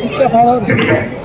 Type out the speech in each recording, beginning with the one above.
इसका फायदा होता है।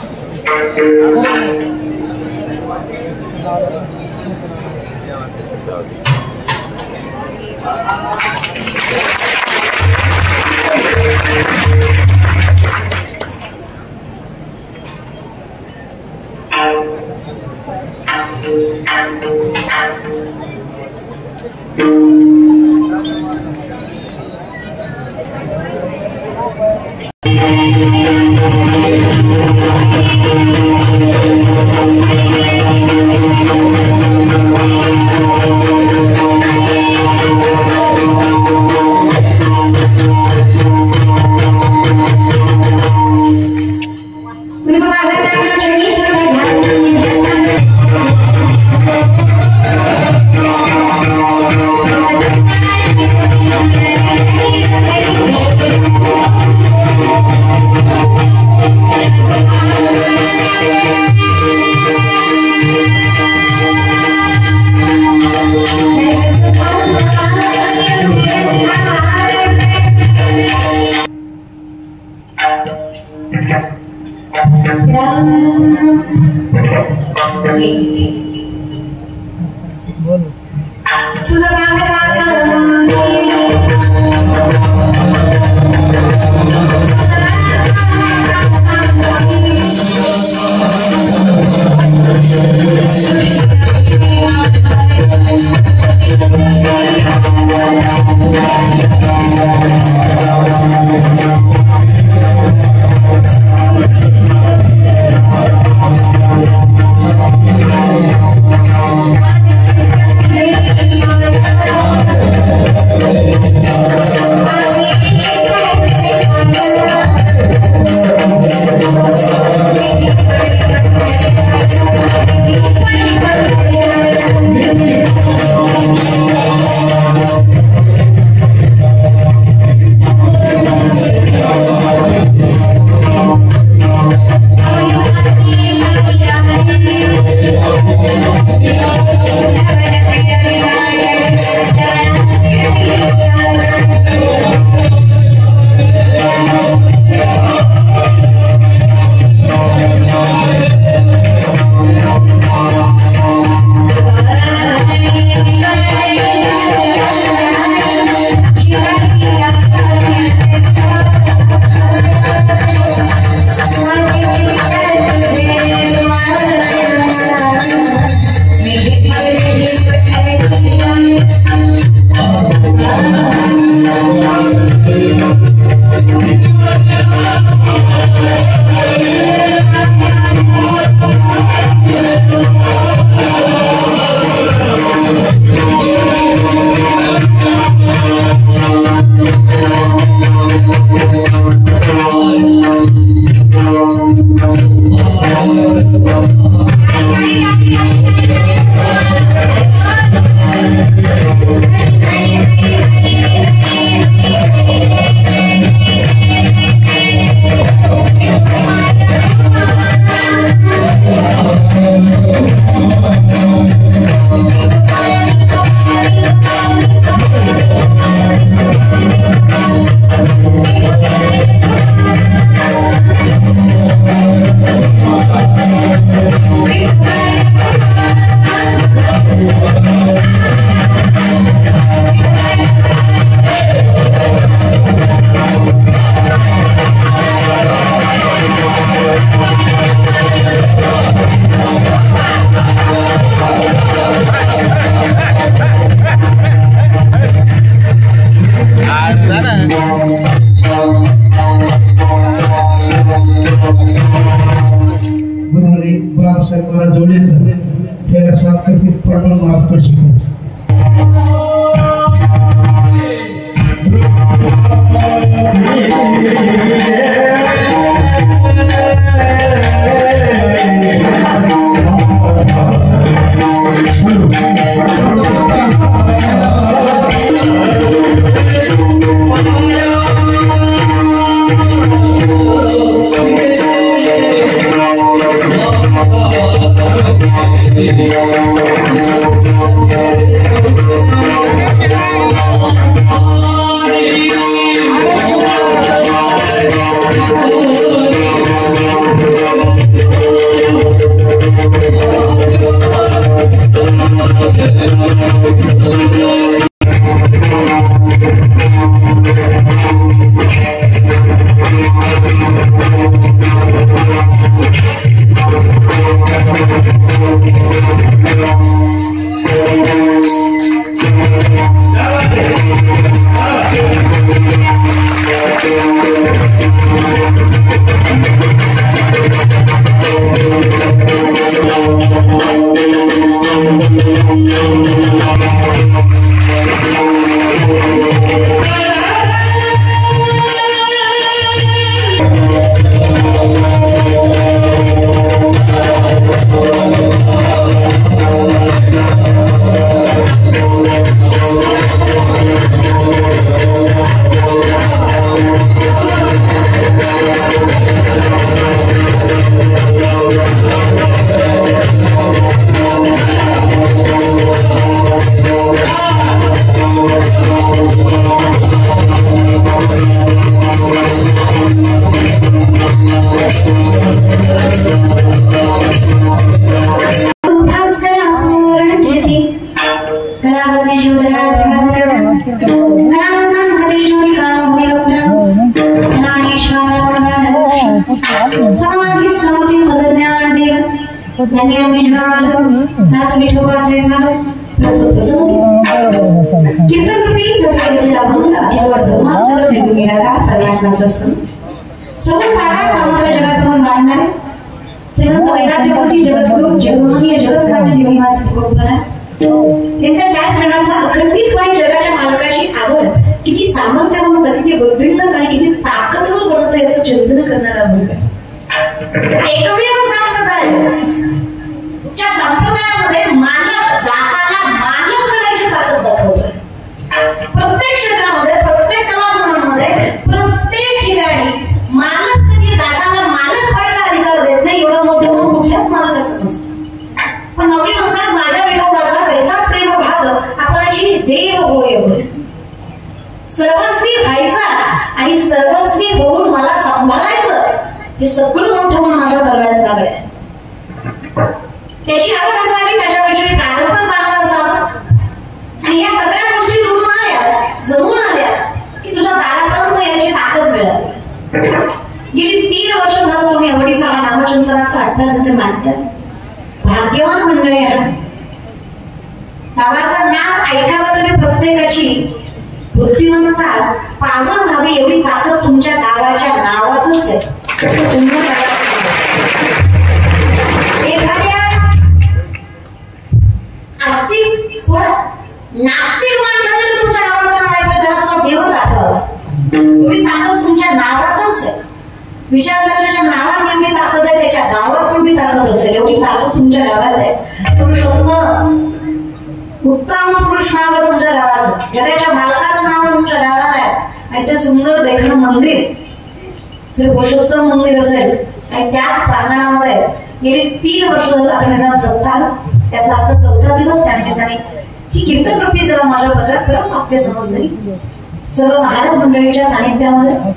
सर्व महाराज मंडळीच्या सानिध्यामध्ये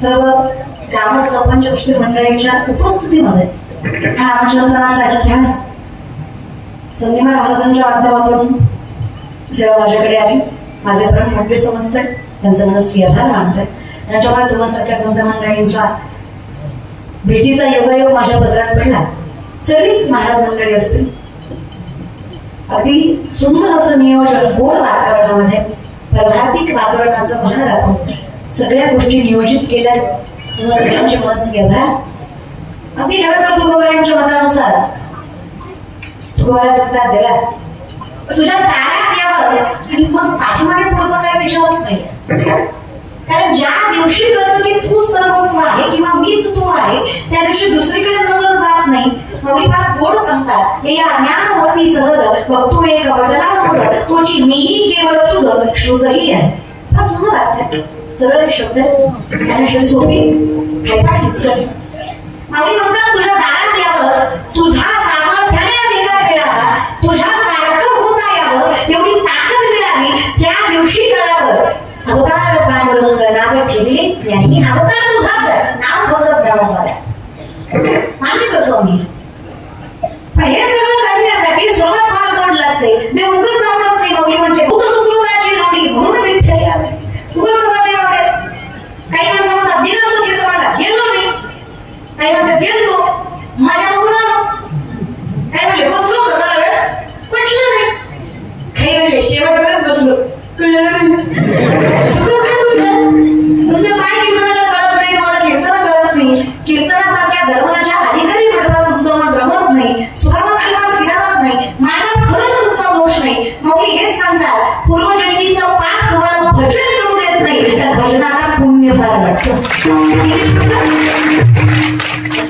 सर्व ग्रामस्थ पंचपुष्टी मंडळीच्या उपस्थितीमध्ये हा रामचंद्राचा इतिहास संधीमान महाराजांच्या माध्यमातून सेवा माझ्याकडे आली. माझे परम भाग्य समजते, त्यांचं मनस्वी आभार मानते. त्यांच्यामुळे तुम्हासारख्या संत मंडळींच्या भेटीचा योगायोग माझ्या पदरात पडला. सगळीच महाराज मंडळी असतील. अगदी सुंदर असं नियोजन गोड वातावरणामध्ये प्रभातिक वातावरणाचं भान राखून सगळ्या गोष्टी नियोजित केल्या. तुम्हा सगळ्यांचे मनस्वी आभार. अगदी जगद्गुरु तुकोबारायांच्या मतानुसार तुकोबारा सांगतात देवा तुझ्या दारात यावर आणि मग पाठीमागे पुढचा काही विचारच नाही. कारण ज्या दिवशी कळतं की तू सर्वस्व आहे किंवा मीच तू आहे त्या दिवशी दुसरीकडे नजर जात नाही. मौली फार गोड सांगतात हे या ज्ञानवरती सहज बघतो एक वडला तोची मीही केवळ तुझं शोधही आहे. फार सुंदर वाटतं. सरळ शब्द आणि सोपी हैपाट हिचकत. मौली म्हणतात तुझ्या दारात यावर तुझ्या सामर्थ्याने अधिकार केला तुझ्यासारखं होता यावं एवढी ताकद मिळावी त्या दिवशी कळावं. अवतार पांडुरंग नाव ठेवले त्यांनी अवतार तुझाच नाव फक्त ब्रह्मवाला मान्य करतो मी. पण हे सगळं करण्यासाठी सुरुवात फार गोड लागते. देव उगाच आवडत नाही. मौली म्हणते तू तर सुकृताची जोडी म्हणून विठ्ठल यावे. उगाच कसा देव आवडेल. काही माणसं म्हणतात दिला तो कीर्तनाला गेलो मी. काही म्हणतात गेलतो माझ्या बघून आलो. काही म्हणले बसलो होतो जरा वेळ पटलं नाही. काही म्हणले शेवटपर्यंत बसलो कळलं नाही. तुमचं काय कीर्तनाकडे कळत नाही. तुम्हाला कीर्तन कळत नाही. कीर्तनासारख्या धर्माच्या अधिकारी मंडपात तुमचं मन रमत नाही. सुखावत किंवा स्थिरावत नाही. मानवात खरंच तुमचा दोष नाही. मौली हेच सांगतात पूर्वजन्मीचं पाप तुम्हाला भजन करू देत नाही. तर भजनाला पुण्य फार लागतं.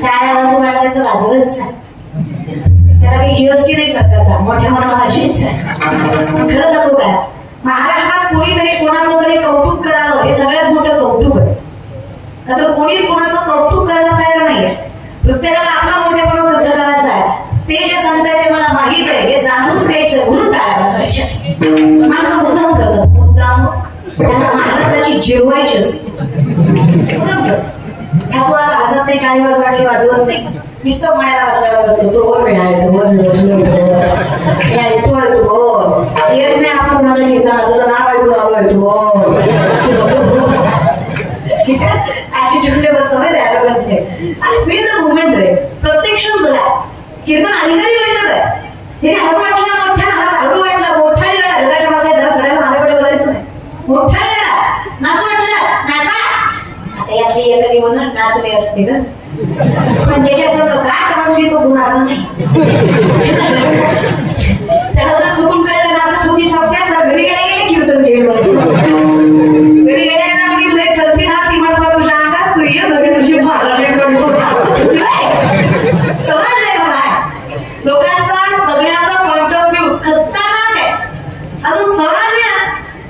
काय आवाज वाटलं तर वाजवच त्याला काही जीएसटी नाही सरकारचा. मोठ्या मनाला भाषेच खरं सांगू काय महाराष्ट्रात कोणीतरी कोणाचं तरी कौतुक करावं हे सगळ्यात मोठं कौतुक आहे. तर कोणीच कोणाचं कौतुक करायला तयार नाहीये. प्रत्येकाला आपला मोठेपणा सिद्ध करायचा आहे. ते जे सांगताय ते मला माहित आहे हे जाणून द्यायचं म्हणून टाळायला जायचं. माणसं मुद्दाम करतात. मुद्दाम त्यांना महाराजाची जिरवायची असते. हसवायला हसत नाही. टाळी वाजवायला वाजवत नाही. नुसतं म्हणायला वाजल्यावर बसतो तो वर मिळाला तो वर बसलो ऐकतोय तू बोल येत नाही. आपण कोणाच्या कीर्तनात तुझं नाव ऐकून आलोय तू बोल ऍटिट्यूडने बसतो माहिती अॅरोगन्सने. आणि फील द मुवमेंट रे प्रत्यक्ष जगा कीर्तन अधिकारी वाटलं काय तिथे हस वाटलं मोठ्यानं हस हळू वाटलं मोठ्याने गडा घराच्या मागे घरात घराला माझ्याकडे बघायचं नाही. मोठ्याने गडा नाच वाटलं नाचा. आता यातली एखादी म्हणून नाचले असते का पण ज्याच्यासंग गाठ म्हणली तो गुणाचा नाही. त्याला जर चुकून कळलं नाचत होती सप्त्यात तर घरी गेल्या गेले कीर्तन घेऊन घरी गेल्या गेल्या म्हणजे संती ना ती म्हणतो तुझ्या अंगात तू ये घरी तुझी महाराजांकडे तो समाज आहे का बाय. लोकांचा बघण्याचा पॉइंट ऑफ व्ह्यू खतरनाक आहे. अजून समाज आहे ना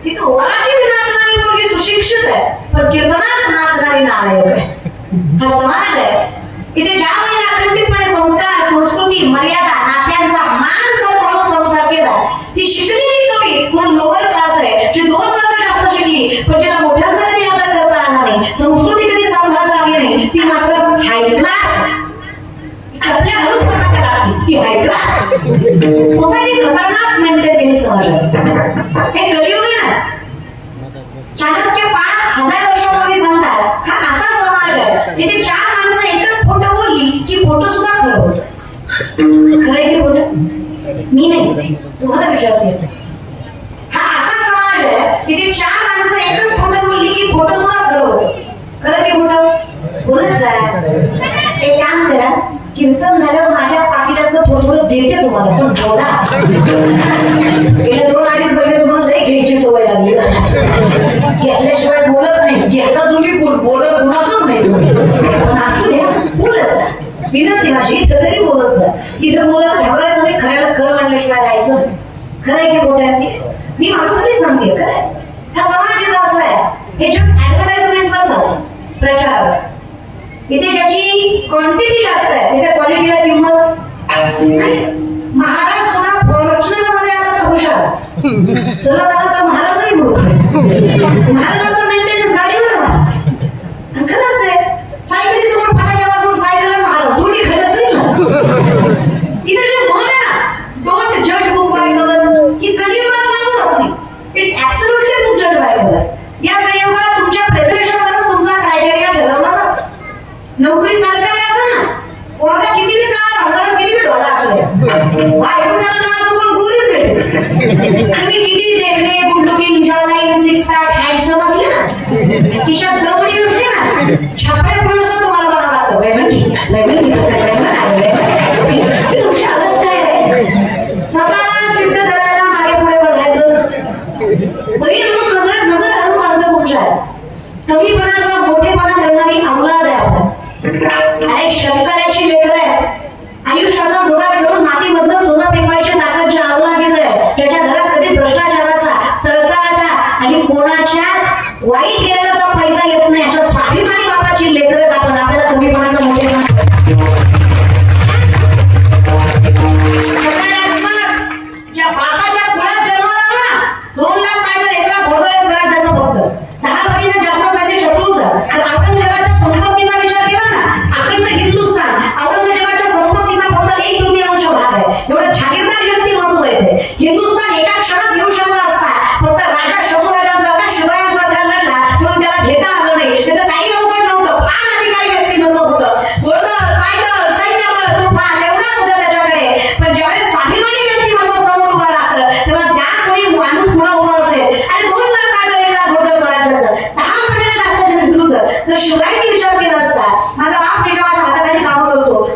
तिथं वरातीत नाचणारी मुलगी सुशिक्षित आहे पण कीर्तनात नाचणारी नालायक आहे. हा समाज आहे. इथे ज्या वेळेला अखंडितपणे संस्कार संस्कृती मर्यादा नात्यांचा मान म्हणून संसार केला ती शिकलेली कमी म्हणून लोअर क्लास आहे. जी 2 वर्ग जास्त शिकली पण जिला मोठ्यांचा कधी हातात करता आला नाही संस्कृती कधी सांभाळता आली नाही ती मात्र हाय क्लास आपल्या घरून चढायला लागली ती हाय क्लास. सोसायटी खतरनाक मेंटेन केली समाजात. हे कलियुग आहे ना. चाणक्य 5000 वर्षापूर्वी सांगतात हा असा समाज आहे इथे 4 माणसं एकच फोटो बोलली की फोटो सुद्धा खरं होत. खरंय की फोटो मी नाही तुम्हाला विचारते. हा असा समाज आहे इथे 4 माणसं एकच फोटो बोलली की फोटो सुद्धा खरं होत. खरं की फोटो बोलत जा. एक काम करा कीर्तन झाल्यावर माझ्या पाकिटातलं थोडं थोडं देते तुम्हाला पण बोला. गेल्या 2-2.5 महिने तुम्हाला लई घ्यायची सवय लागली. घेतल्याशिवाय बोलत नाही. घेता तुम्ही बोलत कुणाचंच नाही पण असू द्या बोलत जा. विनंती माझी इथं तरी बोलत जा. इथं बोलायला घाबरायचं नाही. खऱ्याला खरं म्हणल्याशिवाय राहायचं. खरंय की पोट्यांनी मी माझं तुम्ही सांगते खरंय. हा समाज इथं असा आहे हे जग ऍडव्हर्टाइजमेंटवर चालतं प्रचारावर. इथे ज्याची क्वांटिटी जास्त आहे तिथे क्वालिटीला किंमत. महाराज सुद्धा फॉर्च्युनर मध्ये आला तर हुशार चलत आला तर महाराजही मूर्ख आहे. महाराजांचा मेंटेनन्स गाडीवर महाराज. आणि खरंच आहे सायकली समोर फटाक्या वाजवून सायकल महाराज दोन्ही खडत नाही. इथे जे मन आहे ना डोंट जज बुक बाय कलर ही कलियुगात लागू होत नाही. इट्स ऍब्सोल्युटली बुक जज बाय कलर. या कलियुगात तुमच्या प्रेझेंटेशनवरच तुमचा क्रायटेरिया ठरवला जातो. नोकरी सरकारी असेल ना पोरगा किती बी काळा भंगार किती बी ढोला असू द्या बायको त्याला नाचू पण गोरीच भेटेल. तुम्ही किती देखणे good looking jawline 6 pack handsome असले ना खिशात दमडी नसते ना छापड्या पुढे तुम्हाला म्हणावं लागतं तुमची अवस्था आहे. स्वतःला सिद्ध करायला मागे पुढे बघायचं. बहीण म्हणून नजर घालून सांगतं तुमच्या कमीपणाचा मोठेपणा करणारी अवलाद आहे आपण. अरे शेतकऱ्याची लेकरं आहे आयुष्याचा जुगार घेऊन मातीमधनं सोनं पिकवायची ताकद ज्या अवलादीत आहे त्याच्या घरात कधी भ्रष्टाचाराचा तळतळाटा आणि कोणाच्याच वाईट केलेल्याचा पैसा येत नाही अशा स्वाभिमानी बापाची लेकरं आपण आपल्याला कमीपणाचा मोठेपणा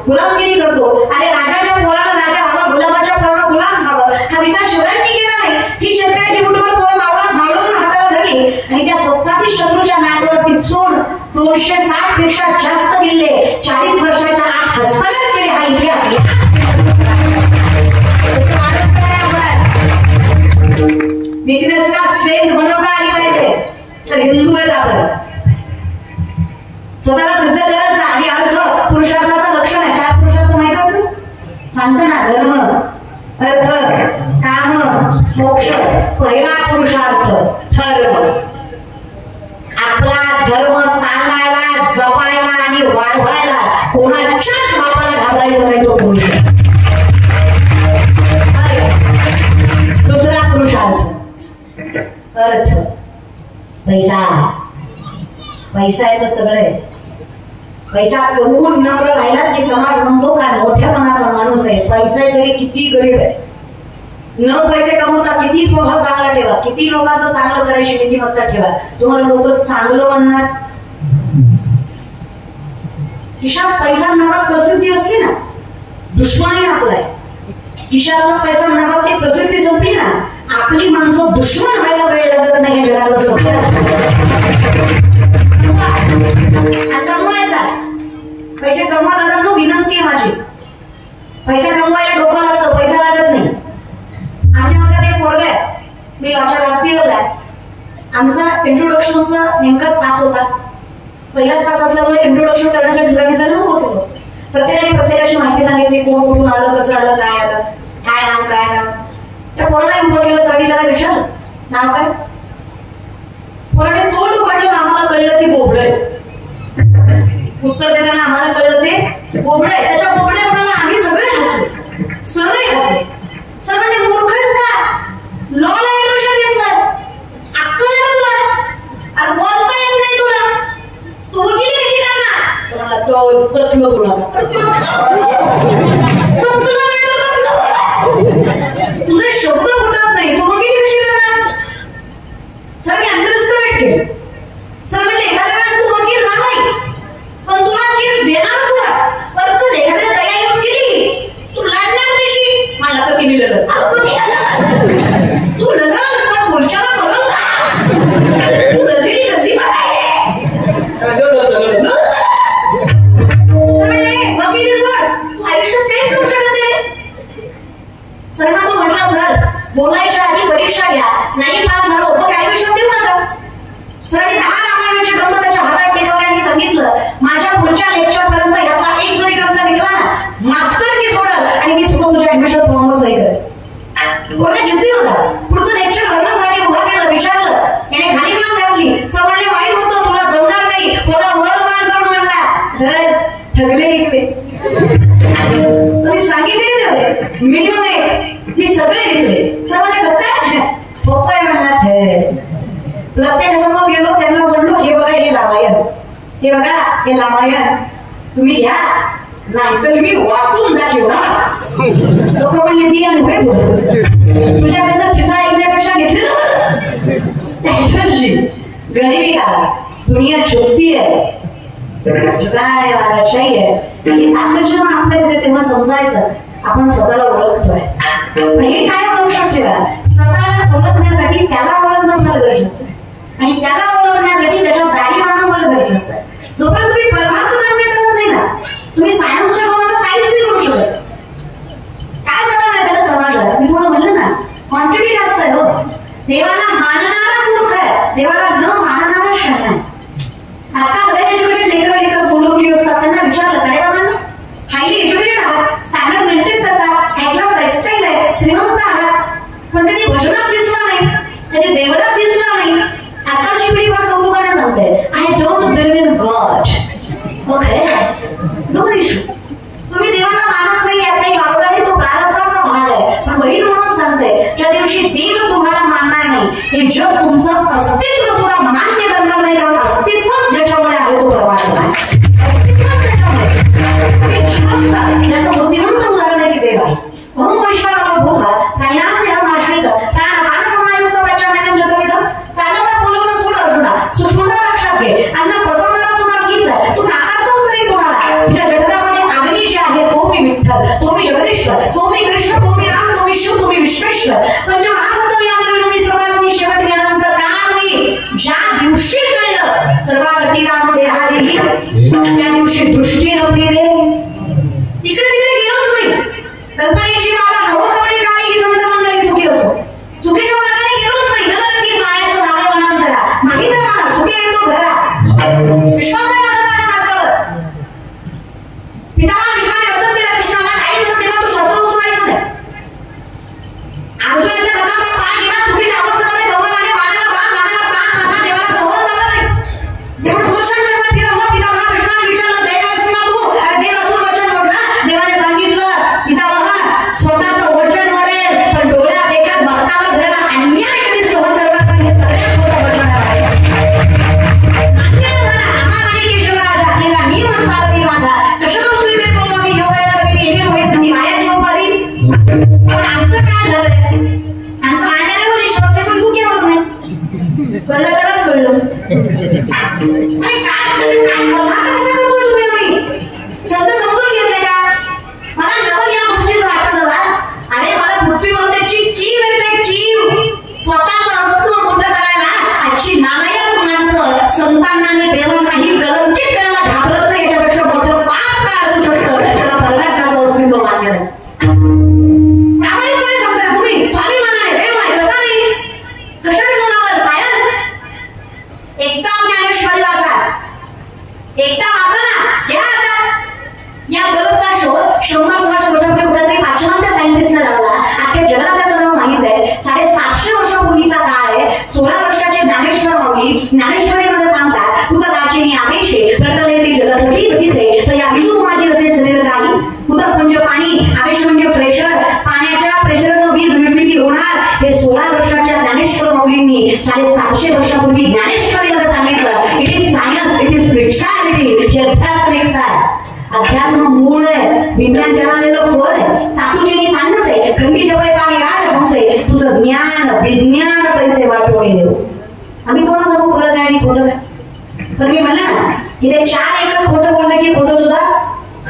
गुलामगिरी करतो. अरे राजाच्या पोराला राजा हवा, गुलामाच्या पोराला गुलाम हवं, हा विचार शिवरायांनी केला नाही. ही शेतकऱ्याची मुठभर पोरं मावळून हाताला धरली आणि त्या 37 शत्रूच्या नाकावर टिचून 260 पेक्षा जास्त किल्ले 40 वर्षाच्या आत हस्तगत केले. हा इतिहास विकनेसला स्ट्रेंथ बनवता आली पाहिजे. तर हिंदू आहेत आपण, स्वतःला सिद्ध करायचं. आणि अर्थ पुरुषार्थाचं लक्षण आहे. 4 पुरुषार्थ माहिती आहे सांगतो ना, धर्म, अर्थ, काम, मोक्ष. पहिला पुरुषार्थ धर्म. आपला धर्म सांगायला, जपायला आणि वाढवायला कोणाच्याच बापाला घाबरायचं नाही, तो पुरुष. दुसरा पुरुषार्थ अर्थ. पैसा. पैसा आहे तर सगळे. पैसा कमवून न राहिला की समाज म्हणतो का मोठ्यापणाचा माणूस आहे. पैसा तरी किती गरीब आहे. न पैसे कमवता किती स्वभाव चांगला ठेवा, किती लोकांचं चांगलं करायची नीतिमत्ता ठेवा, तुम्हाला लोक चांगलं म्हणणार. खिशात पैसा नावात प्रसिद्धी असली ना, दुश्मनही आपला आहे. खिशातला पैसा नावात ती प्रसिद्धी संपली ना, आपली माणसं दुश्मन व्हायला वेळ लागत नाही. जगाला संपलं कमवायचा. पैसे कमवा दादांनो, विनंती आहे माझी. पैसा कमवायला डोकं लागतं, पैसा लागत नाही. आमच्या वर्गात एक पोरगा आहे, मी लॉच्या लास्ट इयरला आहे. आमचा इंट्रोडक्शनचा नेमकाच तास होता. पहिलाच तास असल्यामुळे इंट्रोडक्शन करण्यासाठी सगळ्यांनी नव्हतं. प्रत्येकाने प्रत्येकाची माहिती सांगितली, कोण कुठून आलं, कसं आलं, काय आलं, काय नाव, काय नाव. त्या पोराला उभं केलं, सगळी त्याला विचारलं नाव काय. पोराने तोंड उघडलं, आम्हाला कळलं ती बोबड आहे. उत्तर देताना आम्हाला कळलं ते बोबड आहे. त्याच्या बोबड्या म्हणाला आम्ही सगळे हसू, सरही हसू. सर म्हणजे मूर्खच का, लॉला ऍडमिशन घेतलं, अक्कल आहे का तुला, अरे बोलता येत नाही तुला, तू वकील कशी करणार. तुम्हाला तो तत्व करू नका, तुझे शब्द फुटत नाही, तू वकील कशी करणार. सर मी अंडरस्टँड केलं. सर म्हणजे एखाद्या वेळेस तू वकील झालाय, पण तुला केस देणार कोण, परत एखाद्या तयारी येऊन केली, तू लढणार कशी. म्हणला तर तिने लढत, तू लढल पण पुढच्याला बघल का, तू गल्ली गल्ली वकिली सोड, तू आयुष्यात काहीच करू शकत नाही. सर ना तो म्हटला सर बोलायच्या आधी परीक्षा घ्या, नाही पास झालो मग ऍडमिशन देऊ नका. सरांनी 10 रामायणाचे ग्रंथ त्याच्या हातात टेकवले आणि सांगितलं माझ्या पुढच्या लेक्चर पर्यंत यातला एक जरी ग्रंथ निघला ना, मास्तर मी सोडल आणि मी सुद्धा तुझ्या ऍडमिशन फॉर्मवर सही करेल. पुढे जिद्दी होता. पुढचं लेक्चर करण्यासाठी उभा केलं, विचारलं, याने खाली मान घातली. सर म्हणले माहीत होतं तुला जमणार नाही, थोडा वर मान करून म्हणला सर ठगले इकडे. तुम्ही सांगितले होते मिनिमम एक, मी सगळे घेतले. सर म्हणजे कसं काय सोपं आहे म्हणला. प्रत्येकासमोर गेलो, त्यांना म्हणलो हे बघा हे रामायण, हे बघा हे रामायण तुम्ही घ्या, नाहीतर मी वाचून दाखवणार. लोक म्हणले ती आणि तुझ्याकडनं चिता ऐकण्यापेक्षा घेतली ना स्ट्रॅटर्जी. गरिबी का दुनिया छोटी आहे, जुगाड वाला चाहिए. ही ताकद जेव्हा आपल्याकडे तेव्हा समजायचं आपण स्वतःला ओळखतोय. पण हे काय ओळखू शकते का, स्वतःला ओळखण्यासाठी त्याला ओळखणं फार गरजेचं आहे आणि त्याला ओळखण्यासाठी त्याच्या दारी जाणं फार गरजेचं आहे. जोपर्यंत तुम्ही परमार्थ मान्य करत नाही ना, तुम्ही सायन्सच्या नावावर काहीच नाही करू शकत. काय झालं माहिती का समाजात, मी तुम्हाला म्हणलं ना क्वांटिटी जास्त आहे. हो, देवाला मानणारा मूर्ख आहे, देवाला न मानणारा शहाणा आहे. आजकाल वेल एज्युकेटेड लेकर मुलं असतात, त्यांना विचारलं काय बाबांना हायली एज्युकेटेड आहात, स्टँडर्ड मेंटेन करता, हाय क्लास लाईफस्टाईल आहे, श्रीमंत आहात, पण कधी भजनात दिसला नाही, कधी देवळात दिसला नाही. आजकालची पिढी फार कौतुकाने सांगते I don't believe in God. Okay, no issue. तुम्ही देवाला मानत नाही यात काही वावगाडी, तो प्रारब्धाचा भाग आहे. पण बहीण म्हणून सांगते ज्या दिवशी देव तुम्हाला मानणार नाही त्या दिवशी दृष्टी नव्हती रे, इकडे तिकडे गेलोच नाही. कल्पनेची मला हवं कवडे काय ही संत मंडळी चुकी असो, चुकीच्या मार्गाने गेलोच नाही. नलगती सायाचं नावे वनांतरा माहित आहे मला चुकी येतो घरा. विश्वास आहे माझा माझ्या मार्गावर. पितामह भीष्माने वचन दिलं कृष्णाला, काही झालं तेव्हा तू शस्त्र उचलायचं नाही. अर्जुनाच्या रथाचा पाय गेला चुकीच्या अवस्थेमध्ये, गौरवाने बाणावर बाण मारला, देवाला सहन झालं नाही. तेव्हा सुदर्शन चक्र फिरवलं. पितामह भीष्माने विचारलं, देव आहेस ना तू? अरे देव असून वचन मोडलं. देवाने सांगितलं, पितामह स्वतःचं वचन मोडेल पण डोळ्यात एकाच भक्तावर झालेला अन्याय कधी सहन करणार नाही. हे सगळ्यात मोठं वचन आहे. आम्हाला केशवराज आपल्याला नियम चालवी माझा कशाला सुईबे बोलवा मी योगायला कधी येणे होईस ती मायाची उपाधी. पण आमचं काय झालंय, आमचं आण्यावर विश्वास आहे पण डुक्यावर नाही. कळलं तरच कळलं. आणि काय कसं करतोय तुम्ही? आम्ही संत समजून घेतले का? मला डबल या गोष्टीचं वाटतं दादा. अरे मला बुद्धिमत्तेची कीव येते, कीव. स्वतःचं अस्तित्व मोठं करायला आजची नालायक माणसं संतांना देवांनाही कलंकित करायला घाबरत नाही. याच्यापेक्षा मोठं पाप काय असू शकतं त्याला परमात्म्याचं अस्तित्व मान्य नाही. प्रामाणिकपणे सांगताय तुम्ही, स्वाभिमानाने देव नाही कसा नाही, कशाने बोलावर सायन्स. एकदा ज्ञानेश्वरी वाचा, एकदा वाचा ना. या आता या बल्बचा शोध 100-100 वर्षापूर्वी कुठेतरी पाश्चिमात्य सायंटिस्टने लावला. अख्ख्या जगाला त्याचं नाव माहित आहे. 750 वर्षापूर्वीचा काळ आहे. 16 वर्षाचे ज्ञानेश्वर माऊली ज्ञानेश्वरीमध्ये सांगतात, तुझं दाचिनी आवेशे प्रटले ती जगत घडली दिसे तर या विष्णू माझी असे शरीर काही. उदक म्हणजे पाणी, आवेश म्हणजे प्रेशर, पाण्याच्या प्रेशरनं वीज निर्मिती होणार. हे 16 वर्षाच्या ज्ञानेश्वर माऊलींनी 750 वर्षापूर्वी ज्ञानेश्वरीमध्ये सांगितलं. It is science, it is spirituality. हे अध्यात्मिकता आहे. अध्यात्म मूळ आहे, विज्ञान जन्मलेलं फळ आहे. चातुजीनी सांगच आहे, गंगी जवळ पाणी राजहंस आहे. तुझं ज्ञान विज्ञान पैसे वाटवणे देऊ. आम्ही कोणा सांगू खरं काय आणि खोटं काय? पण मी म्हणलं ना, इथे 4 एकच खोटं बोललं की खोटं सुद्धा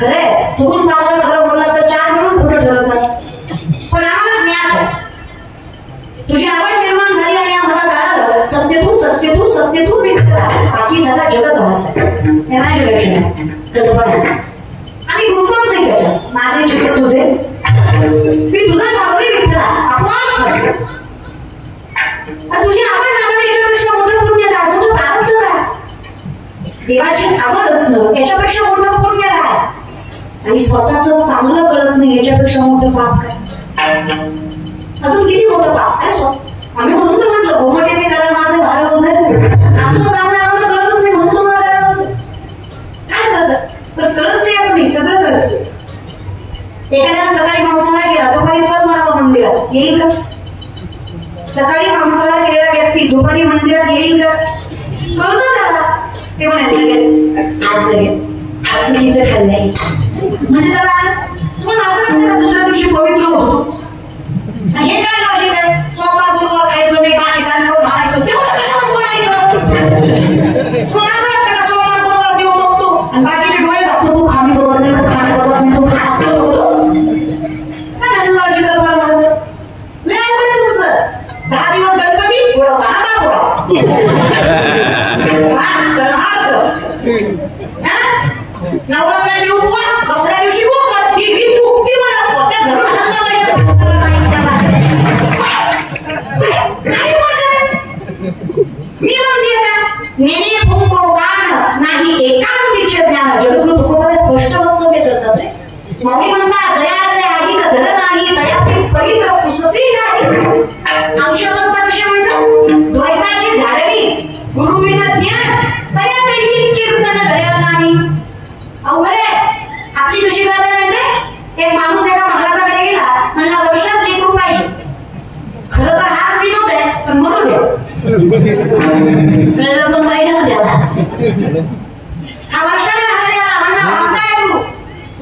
खरंय. चुकून 5 वेळा खरं बोलला तर 4 म्हणून खोटं ठरवतात. पण आम्हाला ज्ञान आहे, तुझी आवड निर्माण झाली आणि आम्हाला कळालं सत्य तू सत्य तू सत्य तू विठ्ठला. बाकी सगळा जगत भास आहे, इमॅजिनेशन आहे, कल्पना. आम्ही गुंतवत नाही त्याच्यात. माझे चित्त तुझे, मी तुझा सावरी विठ्ठला. आपोआप झालं. तुझी आवड लागणं याच्यापेक्षा मोठं पुण्य काय, मोठं प्रारब्ध काय? देवाची आवड असणं याच्यापेक्षा मोठं पुण्य काय? आणि स्वतःचं चांगलं कळत नाही याच्यापेक्षा मोठं पाप काय? अजून किती मोठं पाप? अरे आम्ही म्हणून तर म्हटलं गोमटे ते करा माझं भार ओझे. आमचं चांगलं आम्हाला कळतच नाही म्हणून तुम्हाला करायला काय कळतं? पण कळत नाही असं नाही, सगळं कळत. एखाद्याला सकाळी मांसाहार केला, दुपारी चल म्हणावं मंदिरात, येईल का? सकाळी मांसाहार केलेला व्यक्ती दुपारी मंदिरात येईल का? कळतं त्याला. ते म्हणाले आज चुकीचं खाल्लंय म्हणजे त्याला तुम्हाला असं वाटतं का दुसऱ्या दिवशी पवित्र होतो? हे काय लॉजिक आहे? सोमवार गुरुवार खायचं नाही, बाकी दान करून आणायचं, तेवढं कशाला सोडायचं? तुम्हाला असं वाटतं का सोमवार गुरुवार देव बघतो आणि बाकीचे डोळे घालतो, तू खामी बघत नाही, तू खाणं बघत नाही, तू खास बघतो? काय लॉजिकल मला म्हणतं? लय अवघड आहे तुमचं. 10 दिवस गणपती पुढं काना नवरात्राची उपवास, दसऱ्या दिवशी मी म्हणते का नेने भूको गान नाही एकांतीचे ज्ञान. जगद्गुरु तुकोबाने स्पष्ट वक्तव्य करतात. माऊली म्हणतात जयाचे आधी कधर नाही तयाचे पवित्र पुससी नाही. आमची अवस्था कशी म्हणतात? द्वैताची झाडणी गुरुविना ज्ञान तया त्यांची कीर्तन घडेल नाही. अवघड आहे. आपली कशी करता माहिती? एक माणूस एका महाराजाकडे गेला, म्हणला वर्षात लेकरू पाहिजे. खरं तर हाच विनोद आहे, पण मरू दे. कळलं पण पाहिजे ना त्याला. हा वर्षाने झाला म्हणला काय तू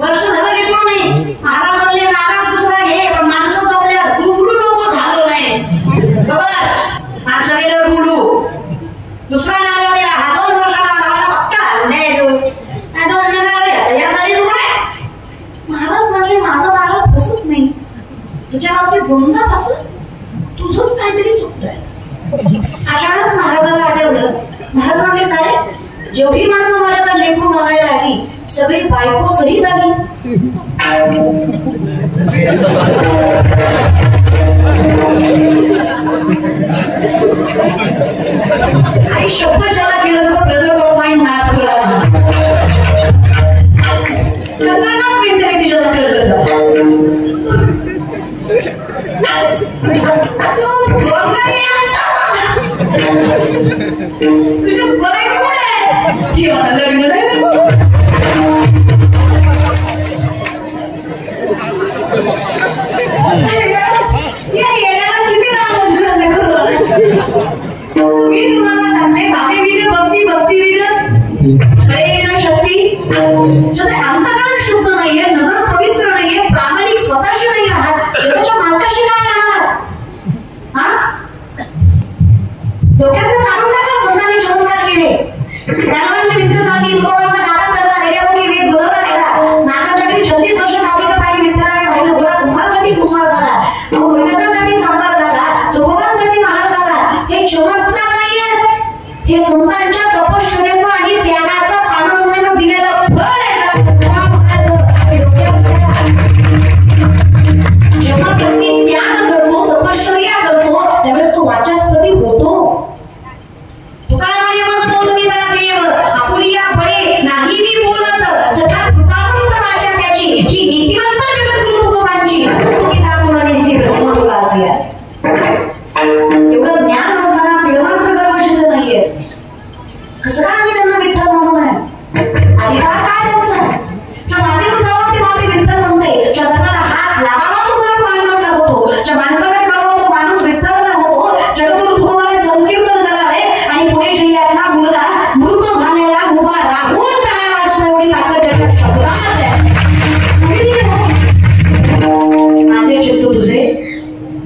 वर्ष झालं लेकरू नाही. महाराज म्हणले नारळ दुसरा घे, पण माणसं जमल्या गुंगरू नको झालो नाही. बस माणसं गेल्यावर बोलू. दुसरा नारळ दिला, हा 2 वर्षाला मला बघता नाही महाराज म्हणले माझा नारळ फसत नाही, तुझ्या बाबतीत 2दा फसत, तुझंच काहीतरी चुकतंय. अचानक महाराजांना आठवलं. महाराज म्हणले काय जेवढी माणसं सगळी बायको सहित आली. आई शब्द ज्याला केलं तसं प्रेझेंट ऑफ माइंड मॅथ तुला खतरनाक मेंटॅलिटी ज्याला कळलं तुझ्या बघायचं कुठे लग्न नाही मी तुम्हाला सांगते भावी विण भक्ती भक्ती विण प्रेम शक्ती अंतकरण शुद्ध नाहीये, नजर पवित्र नाहीये, प्रामाणिक स्वतःशी नाही आहात, स्वतःच्या मालकाशी काय राहणार? हा डोक्यातनं काढून टाका. संतांनी चमत्कार केले, ज्ञानवांची भिंत झाली, तुकोबांचा गाडा करला, रेड्यावरी वेद बोलवला गेला, नाकासाठी 36 वर्ष काढली पाहिजे विठ्ठलाने व्हायला घोडा कुंभारासाठी कुंभार झाला, रोहिदासासाठी चांभार झाला, चोखोबांसाठी महार झाला. हे चमत्कार नाहीये, हे संतांच्या तपश्चर्याचं आणि त्यागाचं पांडुरंगाने दिलेलं फळ आहे. जेव्हा व्यक्ती त्याग करतो, तपश्चर्या करतो, त्यावेळेस तो वाचस्पती होतो. तुकाराम माझं बोलविता देव आपुलिया बळे नाही मी बोलत, सदा कृपावंत वाचा त्याची, ही नीतिवंत जगद्गुरु तुकोबांची, तुकिता पुरणेसी ब्रह्मदुलासिया. एवढं ज्ञान असताना तिळमात्र गर्वशील नाहीये. कसं काय आम्ही त्यांना विठ्ठल म्हणून आहे? अधिकार काय त्यांचा? जो मातीतून जावं ते माती विठ्ठल म्हणते, ज्या धर्माला हात लावावा तो धर्म पांडुरंग होतो, ज्या माणसाकडे बघावा तो माणूस विठ्ठल होतो. जगद्गुरु तुकोबाने संकीर्तन करावे आणि पुणे जिल्ह्यातला मुलगा मृत झालेला उभा राहून काय वाजवतो एवढी ताकद त्याच्या शब्दात आहे. माझे चित्त तुझे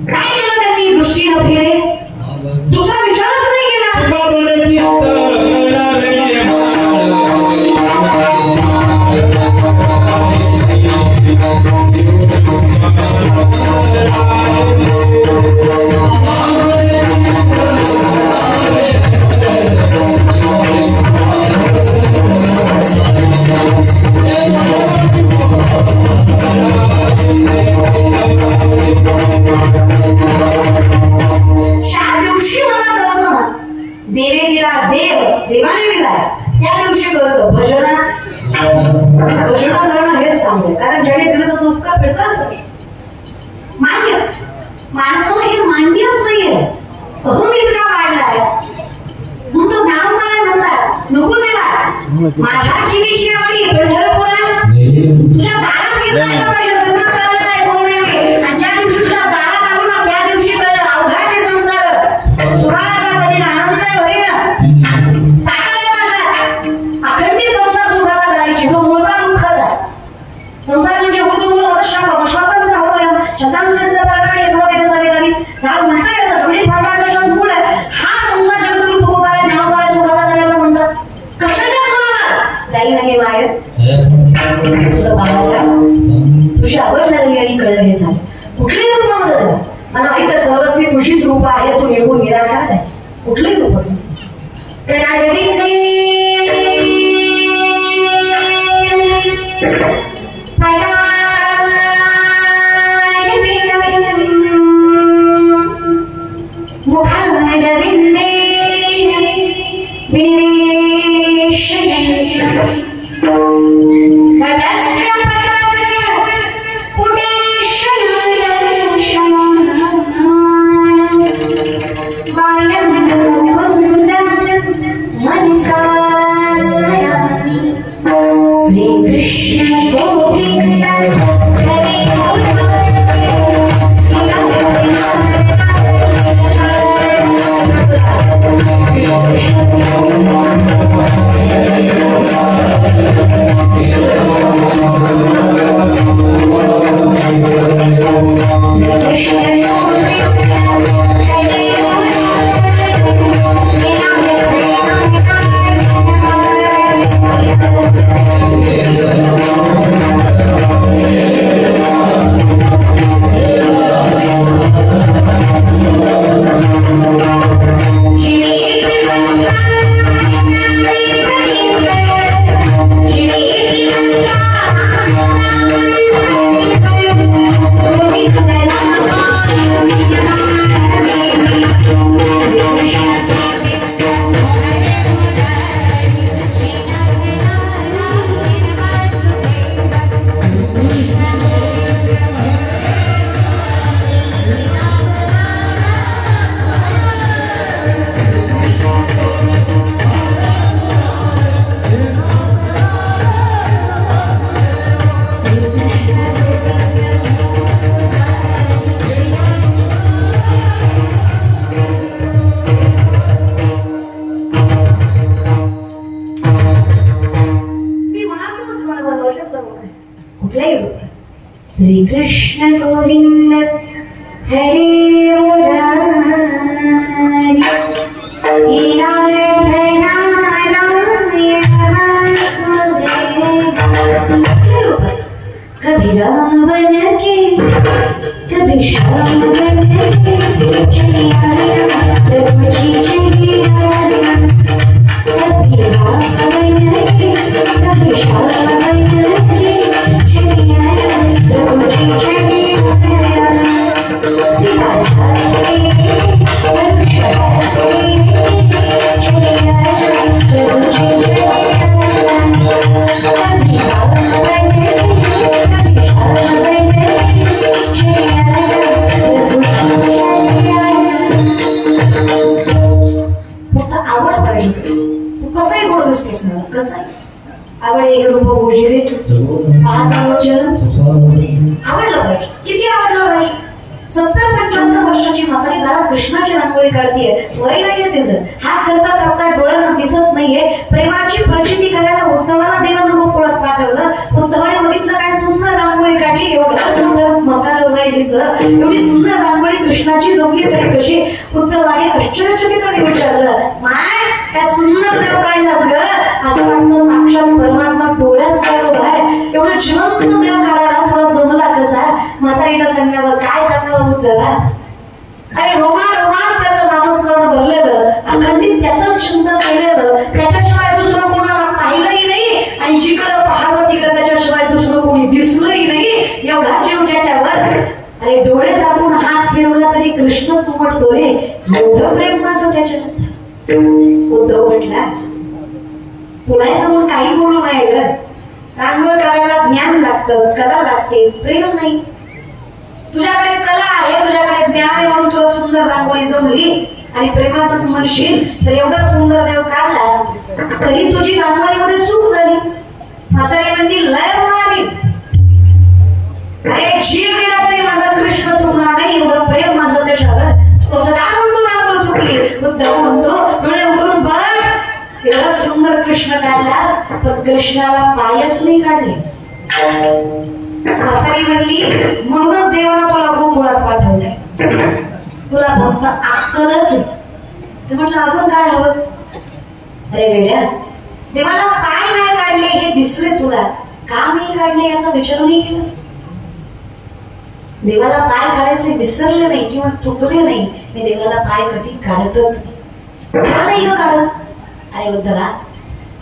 काय केलं त्यांनी? दृष्टीनं फिरे, दुसरा विचारच नाही केला. देवे दिला देव, देवाने दिला, त्या दिवशी कळतं भजना करणं हेच चांगलं. कारण ज्याने दिलं त्याचा उपकार फिरतात मान्य. माणसाला हे मान्यच नाहीये. अहम इतका वाढलाय म्हणून तो ज्ञानोबाने म्हणला, नको देवा माझ्या जीवीची आवडी पंढरपुरा तुझ्या दारात येता पाहिजे. त्यांना कळलं नाही कोण आहे मी, आणि ज्या दिवशी तुझ्या दारात आलो ना त्या दिवशी कळलं अवघाचे संसार सुखाचा कधी आनंद होई ना टाकायला माझ्या अखंडित संसार सुखाचा करायची, जो मूळचा दुःखाचा संसार म्हणजे उर्दू शांत शांत होतो. शतांशे प्रकारे येतो सगळेजणी झाड उलट येतं, जवळी फाटा मूळ आहे. हा संसार जगद्गुरु तुकोबाने ज्ञानोबाने सुखाचा करायचा म्हणतात. कशाच्या सोडणार जाई नाही माहेर तुझं बाळाला तुझी आवड लागली आणि कळलं हे झालं. कुठल्याही रूपामध्ये मला माहित आहे सर्वस्वी तुझीच रूप आहे, तू निघून निराकार नाहीस कुठलंही रूप असून. कुठलाही रूप. श्रीकृष्ण गोविंद हरे मुरारी कभी राम बन के कभी श्याम बन के चली आया प्रभु जी चली आया. कभी राम बन के कभी श्याम बन के चली आया प्रभु जी चली आया. सीता सारे चली आया प्रभु जी चली आया. कभी राम बन के फक्त आवड पाहिजे. तू कसाही गोड दिसतोस ना, कसाही आवड एक रूप गोजिरे आवडलं पाहिजे. किती आवडलं पाहिजे. 70-75 वर्षाची म्हातारी दारात कृष्णाची रांगोळी काढतीये. वय नाहीये तिचं. हात करता करता डोळ्यांना दिसत नाहीये. प्रेमाची प्रचिती करायला उद्धवाला देवानं गोकुळात पाठवलं. उद्धवाने बघितलं काय सुंदर रांगोळी काढली. एवढं म्हातारं वय हिचं, एवढी सुंदर रांगोळी कृष्णाची जमली तरी कशी. उद्धवाने आश्चर्यचकिताने विचारलं, माय काय सुंदर देव काढलास ग. असं वाटतं साक्षात परमात्मा डोळ्यासमोर उभा आहे. एवढं जिवंत देव काढायला तुला जमला कसा. म्हातारीनं सांगावं, काय सांगावं उद्धवा. अरे रोमारोमात त्याचं नामस्मरण भरलेलं, अखंडित त्याचं चिंतन केलेलं, त्याच्याशिवाय दुसरं कोणाला पाहिलंही नाही आणि जिकडं पाहावं तिकडं त्याच्याशिवाय दुसरं कोणी दिसलंही नाही. एवढा जीव त्याच्यावर. अरे डोळे झाकून हात फिरवला तरी कृष्णच उमटतो रे. एवढं प्रेम माझं त्याच्यावर. उद्धव म्हटला, बोलायचं म्हणून काही बोलू नये ग. रांगोळी काढायला ज्ञान लागतं, कला लागते, प्रेम नाही. तुझ्याकडे कला आहे, तुझ्याकडे ज्ञान आहे म्हणून तुला सुंदर रांगोळी जमली आणि प्रेमाचंच म्हणशील तर एवढा सुंदर देव काढलास तरी तुझी रांगोळीमध्ये चूक झाली. म्हातारी म्हणली, लय होणारी. अरे जीव गेला तरी माझा कृष्ण चुकणार नाही. एवढं प्रेम माझं त्याच्यावर. कसं काय म्हणतो रांगोळी चुकली. उद्धव म्हणतो, डोळे उघडून बघ. एवढा सुंदर कृष्ण काढलास पण कृष्णाला पायच नाही काढलीस. म्हातारी म्हणली, म्हणूनच देवानं तुला गोकुळात पाठवलंय. तुला फक्त अक्कलच. ते म्हटलं, अजून काय हवं. अरे वेड्या, देवाला पाय नाही काढले हे दिसले तुला, का नाही काढले याचा विचार नाही केलास. देवाला पाय काढायचे विसरले नाही किंवा चुकले नाही. मी देवाला पाय कधी काढतच नाही ग काढत. अरे उद्धवा,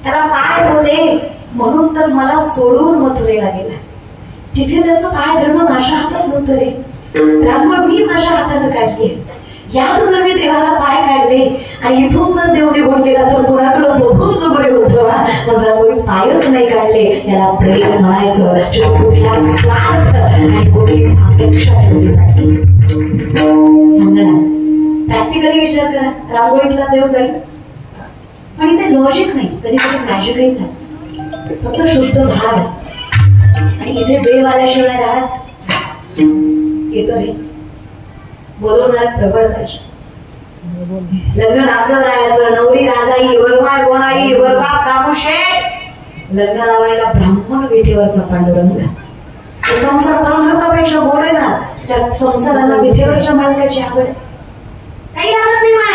त्याला पाय होते म्हणून तर मला सोडून मथुरेला गेला. तिथे त्याचं पाय धरणं माझ्या हातात नव्हतं रे. रांगोळ मी माझ्या हाताने काढली. यात जर मी देवाला पाय काढले आणि इथून जर देव निघून गेला तर कोणाकडे बघून बरे उद्धवा. पण रांगोळीत पायच नाही काढले. याला प्रेम म्हणायचं. कुठला स्वार्थ आणि कुठलीच अपेक्षा ठेवली जाते. सांगा ना, प्रॅक्टिकली विचार करा. रांगोळीतला देव जाईल पण इथे लॉजिक नाही, कधी कधी मॅजिकही झालं. फक्त शुद्ध भाव. आणि इथे देव आल्याशिवाय राहत येतो रे. बोलवणारा प्रबळ पाहिजे. लग्न नामदेव राहायचं, नवरी राजाई, वरमाय गोणाई, वरबाप दामुशेठ. लग्न लावायला ब्राह्मण विठेवरचा पांडुरंग. संसार पांडुरंगापेक्षा गोड आहे ना. त्या संसाराला विठेवरच्या मालकाची आवड काही लागत नाही. माय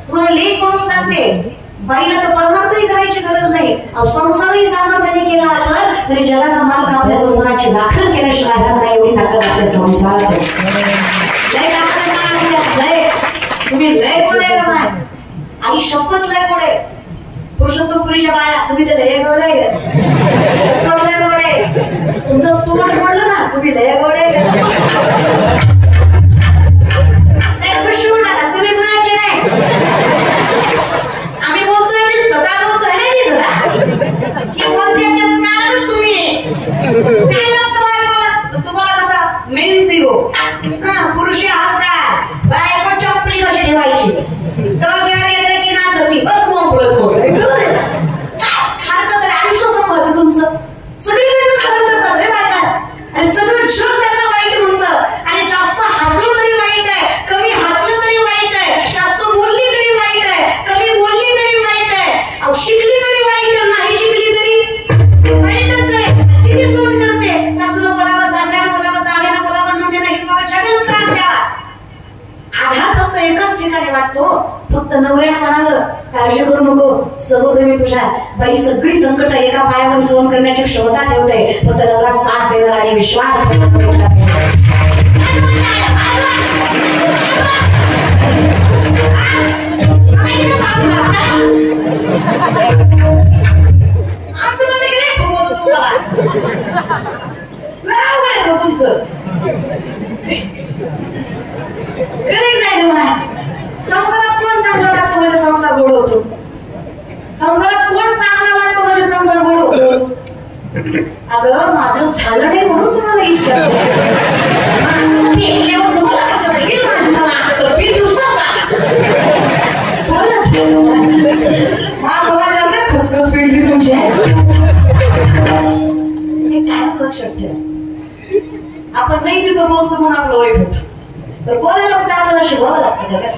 तुम्हाला लेख म्हणून सांगते, बाईला तर परमार्थही करायची गरज नाही. संसारही सामर्थ्याने केला असला तरी जगाचा मालक आपल्या संसाराची राखण केल्याशिवाय राहत नाही. एवढी ताकद आपल्या संसारात. तुम्ही लय गोड आहे का माय. आई शपथ लय गोड आहे. पुरुषोत्तमपुरीच्या बाया तुम्ही तर लय गोड आहे. शपथ लय गोड आहे. तुमचं तोंड सोडलं ना, तुम्ही लय गोड आहे. खुशी होऊ नका, तुम्ही कुणाचे नाही. आम्ही बोलतोय दिसतो का, बोलतोय नाही दिसत. हे बोलते त्याचं कारणच तुम्ही. काय लागतं बायकोला. तुम्हाला कसा मेन झिरो. पुरुषी हात काय, बायको चपली कशी ठेवायची, डोक्यावर येते की नाचती, बस मोकळत हरकत. आयुष्य संपलं तुमचं. सगळीकडनं सहन करतात रे बायका. आणि सगळं जग त्यांना वाईट म्हणतं. आणि जास्त हसलं तरी वाईट आहे, कमी हसलं तरी वाईट आहे, जास्त बोलली तरी वाईट आहे, कमी बोलली तरी वाईट आहे, शिकली तरी वाईट आहे, नाही शिकली तरी वाईटच आहे. किती सहन करते. मी तुझ्या बाई सगळी संकट एका पायावर सहन करण्याची क्षमता ठेवते, फक्त नवरा साथ देणार आणि विश्वास तुमचं संसारात कोण चांगला लागतो म्हणजे संसार गोड होतो, संसारात कोण चांगला लागतो म्हणजे संसार गोड होतो. अगं माझं झालं नाही म्हणून तुम्हाला इच्छा खसखस पेटली तुमची काय लक्षात ठेवा. आपण नाही तिथं बोलतो म्हणून आपलं वाईट होतं, तर बोलायला कुठे आपल्याला शिकवावं लागतं का.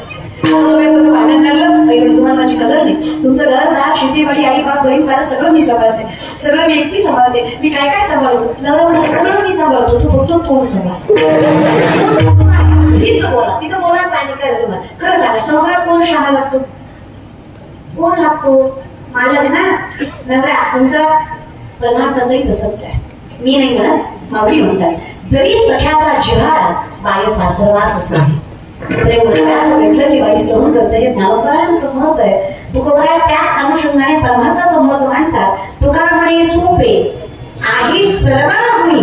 भांडण लागलं तुम्हाला माझी कदर नाही, तुमचं घर राग शेतीवाडी आई बाप बहीण मला सगळं मी सांभाळते, सगळं मी एकटी सांभाळते, मी काय काय सांभाळतो नवरा सगळं मी सांभाळतो, तू फक्त तोंड सांभाळ. तिथं बोला, तिथं बोलायचं आणि काय तुम्हाला खरं सांगा. संसारात कोण शहाणा लागतो, कोण लागतो मालक ना नवरा. संसारात परमात्माचंही तसंच आहे, मी नाही म्हणत मावळी म्हणतात. जरी सख्याचा जिव्हाळा बाय सासरवास असावी, प्रेम भेटलं की बाई सहन करते, हे ज्ञानोबरायांचं मत आहे. तुकोबराय त्याच अनुषंगाने परमार्थाचं मत मांडतात. तुकाराम म्हणे सोपे आहे सर्वांनी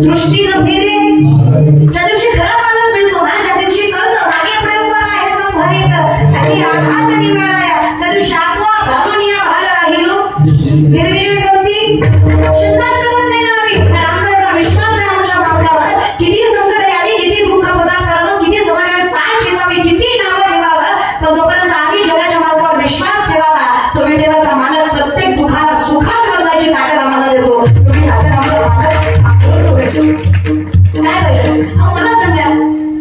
दृष्टी नव्हे ज्या दिवशी खरा पालक मिळतो ना, ज्या दिवशी कळतं मागे पुढे उभा राहायचं म्हणे आणि आघात निवाराया, त्या दिवशी आपोआप घालून या भार राहिलो निर्विल संधी चिंताच करत नाही ना आम्ही. आणि आमचा एवढा विश्वास आहे आमच्या मालकावर, किती संकट यावी, किती दुःख पदार्थ, किती समाजात पाय ठेवावी, किती नावं ठेवावं, पण जोपर्यंत आम्ही जगाच्या मालकावर विश्वास ठेवावा, तो विटेवरचा मालक प्रत्येक दुःखाला सुखात बदलायची ताकद आम्हाला देतो. काय पाहिजे मला सांगा.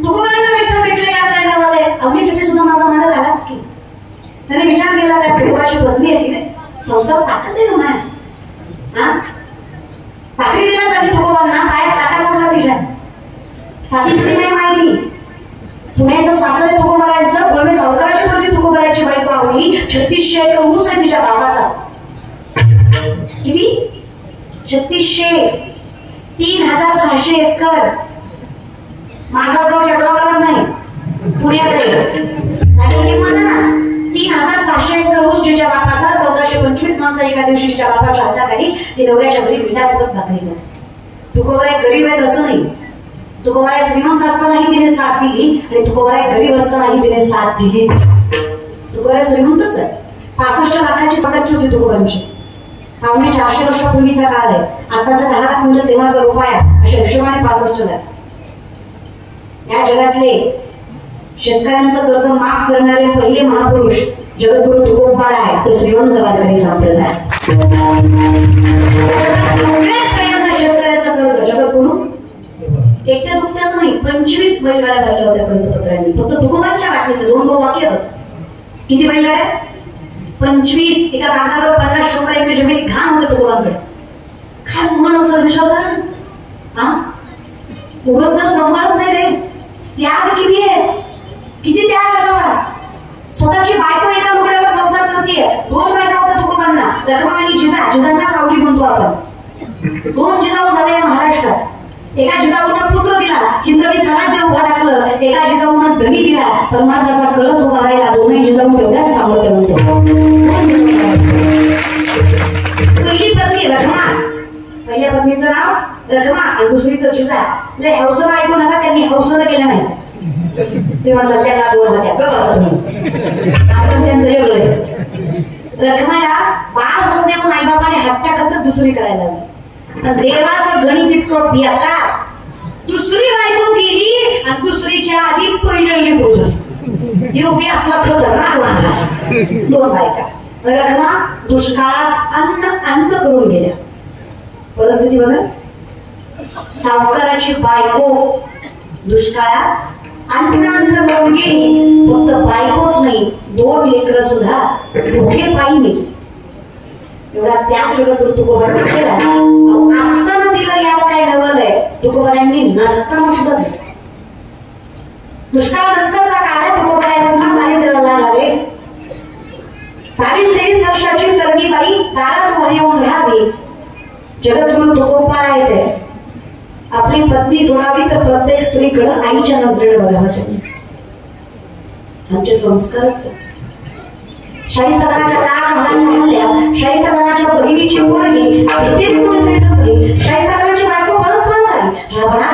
तुकोबारांना विठ्ठल भेटले यात काय नवाले, अवनीसाठी सुद्धा माझा मालक आलाच की. त्याने विचार केला काय तुकोबाची बदली आहे की संसार ताकद आहे ना हा. भाकरी देण्यासाठी तुकोबांना पायात काटा कोणला दिशा साधी स्त्री नाही माहिती. पुण्याचं सासर आहे तुकोबारांचं, गुळवे सावकाराची मुलगी तुकोबारांची बायको आवली. 3600 एकर ऊस आहे तिच्या बाबाचा. किती 3600 3600 एकर. माझा गाव चटवाला नाही पुण्यात आहे ना. 3600 एकर ऊस तिच्या बापाचा. 1425 माणसं एका दिवशी तिच्या बापाच्या हाताखाली ते नवऱ्याच्या घरी विंडासोबत भाकरी करत. तुकोबाराय गरीब आहेत असं नाही, तुकोबाराय श्रीमंत असतानाही तिने साथ दिली आणि तुकोबाराय गरीब असतानाही तिने साथ दिलीच. तुकोबाराय श्रीमंतच आहे. 65 लाखाची संपत्ती होती तुकोबांची. पावणे 400 वर्षापूर्वीचा काळ आहे. आताचा 10 लाख म्हणजे तेव्हाचा रुपया, अशा हिशोबाने 65 लाख. या जगातले शेतकऱ्यांचं कर्ज माफ करणारे पहिले महापुरुष जगद्गुरु तुकोबा आहे. तो श्रीमंत वारकरी संप्रदाय. शेतकऱ्याचं कर्ज जगद्गुरु एकट्या दुखण्याचं नाही, 25 बैलगाड्या भरल्या होत्या कर्जपत्रांनी. फक्त तुकोबांच्या वाटणीचं 2 भाऊ बाकी होत. किती बैलगाड्या? 25. एका कागदावर 50-100 एकर जमिनी घाण होते तुकोबांकडे. काय म्हण असं विचार हा उगाच तर सांभाळत नाही रे. त्याग किती आहे, किती त्याग असावा. स्वतःची बायको एका लुगड्यावर संसार करते. 2 बायका होत्या तुकोबांना, रखमा आणि जिजा. जिजांना कावडी म्हणतो आपण. 2 जिजाऊ झाले या महाराष्ट्रात. एका जिजाऊनं पुत्र दिला, हिंदवी स्वराज्य उभा टाकलं. एका जिजाऊनं धनी दिला, परमार्थाचा कळस उभा राहिला. 2 जिजाऊ तेवढ्याच सामर्थ्यवंत. पहिली पत्नी रखमा, पहिल्या पहिल्या पत्नीचं नाव रखमा आणि दुसरीचं जिजा. लय हौसनं ऐकू नका, त्यांनी हौसनं केलं नाही. ते म्हणतात त्यांना 2 होत्या आपण त्यांचं वेगळं. रखमाला बाळ होते म्हणून आईबापाने हट्टा करत दुसरी करायला लागली. देवाचं गणित इतकं बेकार, दुसरी बायको केली आणि दुसरीच्या आधी पहिलं लेकरू झालं. देव बी असला खतरनाक माणूस. 2 बायका. रखमा दुष्काळात अन्न करून गेल्या. परिस्थिती बघा, सावकाराची बायको दुष्काळात अन्न करून गेली. फक्त बायकोच नाही, 2 लेकरं सुद्धा भुके पायी गेली. एवढा त्याग जगत तुकोबांनी केला. असताना दिलं यात काय नवलंय, तुकोबांनी नसताना सुद्धा दिलं. दुष्काळ नंतरचा काळ तुकोबांना पुन्हा दारिद्र्याला लागावे. 22-23 वर्षाची तरुणी बाई दारात उभा येऊन घ्यावी. जगद्गुरु तुकोबा येते. आपली पत्नी सोडावी तर प्रत्येक स्त्रीकडे आईच्या नजरेने बघावं. त्यांनी आमचे संस्कारच. शाहिस्ताखानाच्या मुलाच्या हल्ल्यात शाहिस्ताखानाच्या बहिणीची पोरगी भीतीने कुठेतरी लपली. शाहिस्ताखानाची बायको पळत आली. हा म्हणा